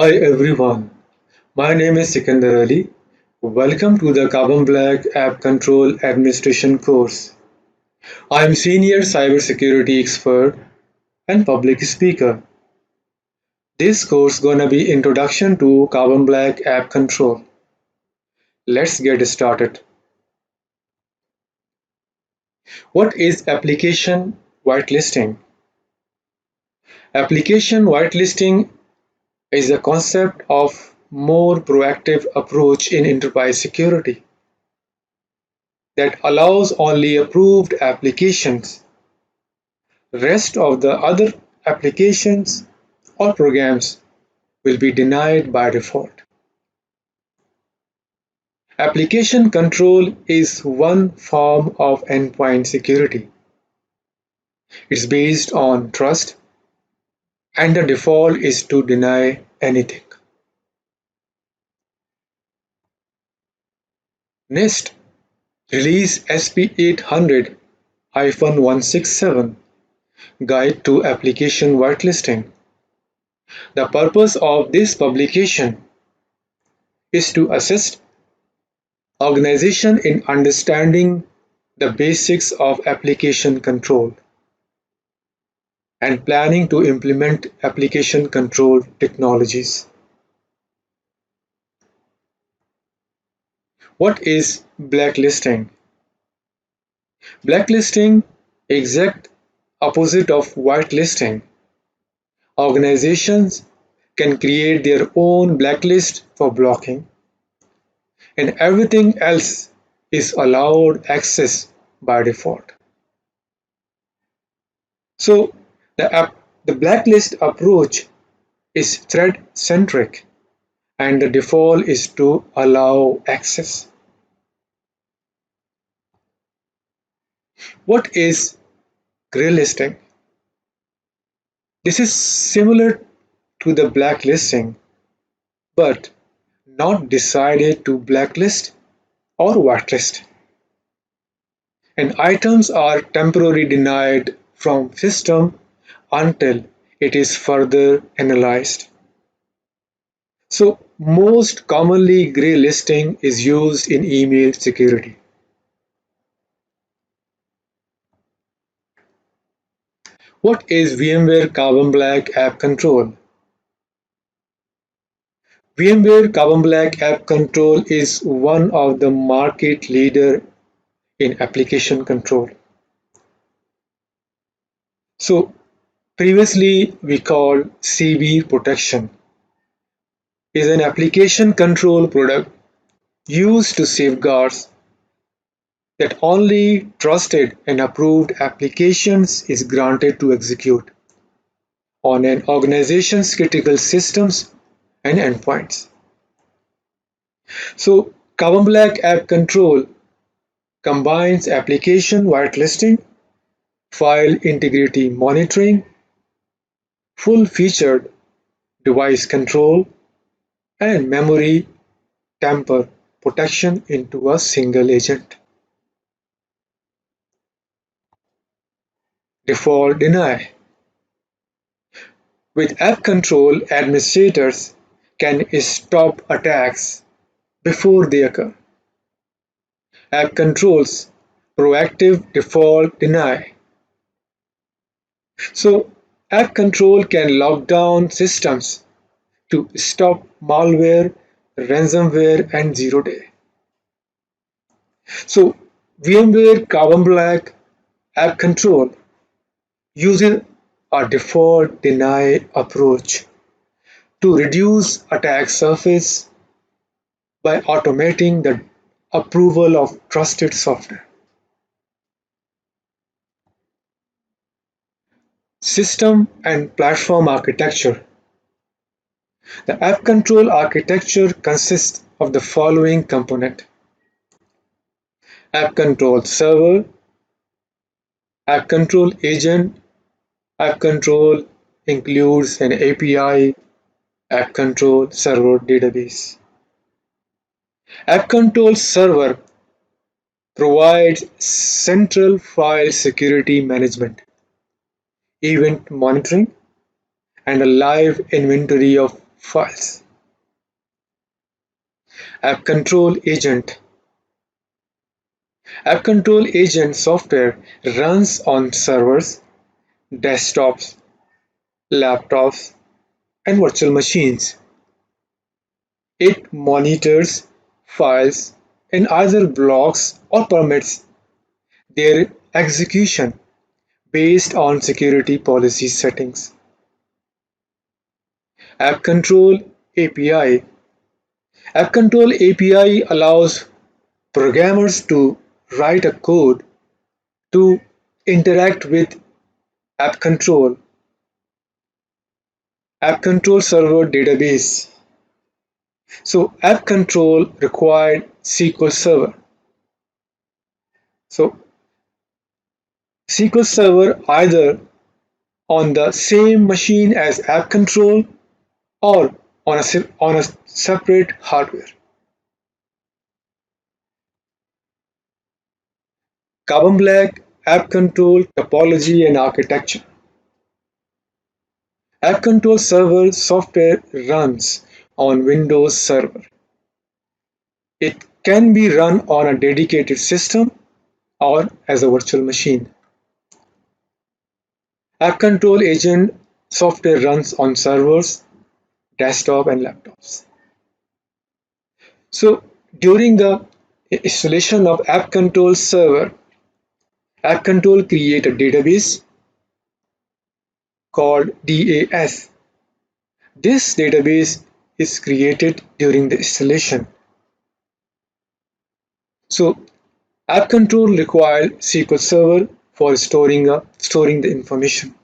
Hi everyone, my name is Sikandar Ali. Welcome to the Carbon Black App Control Administration course. I am senior cybersecurity expert and public speaker. This course gonna be introduction to Carbon Black App Control. Let's get started. What is application whitelisting? Application whitelisting is the concept of more proactive approach in enterprise security that allows only approved applications. Rest of the other applications or programs will be denied by default. Application control is one form of endpoint security. It's based on trust, and the default is to deny anything. NIST release SP 800-167 Guide to Application Whitelisting. The purpose of this publication is to assist organization in understanding the basics of application control and planning to implement application control technologies. What is blacklisting? Blacklisting, exact opposite of whitelisting. Organizations can create their own blacklist for blocking, and everything else is allowed access by default. So the blacklist approach is threat centric, and the default is to allow access. What is gray listing? This is similar to the blacklisting, but not decided to blacklist or whitelist. And items are temporarily denied from system until it is further analyzed. So most commonly gray listing is used in email security. What is VMware Carbon Black App Control? VMware Carbon Black App Control is one of the market leader in application control. So previously we called CB protection is an application control product used to safeguard that only trusted and approved applications is granted to execute on an organization's critical systems and endpoints. So Carbon Black App Control combines application whitelisting, file integrity monitoring, full-featured device control, and memory tamper protection into a single agent. Default deny. With app control, administrators can stop attacks before they occur. App controls proactive default deny. So app control can lock down systems to stop malware, ransomware, and zero-day. So VMware Carbon Black App Control uses a default deny approach to reduce attack surface by automating the approval of trusted software. System and platform architecture. The app control architecture consists of the following component: app control server, app control agent. App control includes an API, app control server database. App control server provides central file security management, event monitoring, and a live inventory of files. App Control Agent. App Control Agent software runs on servers, desktops, laptops, and virtual machines. It monitors files and either blocks or permits their execution based on security policy settings. App Control API. App Control API allows programmers to write a code to interact with App Control. App Control Server Database. So App Control required SQL Server. So SQL Server either on the same machine as App Control or on a separate hardware. Carbon Black App Control Topology and Architecture. App Control Server software runs on Windows Server. It can be run on a dedicated system or as a virtual machine. App Control Agent software runs on servers, desktop and laptops. So during the installation of App Control Server, App Control create a database called DAS. This database is created during the installation. So App Control required SQL Server for storing the information.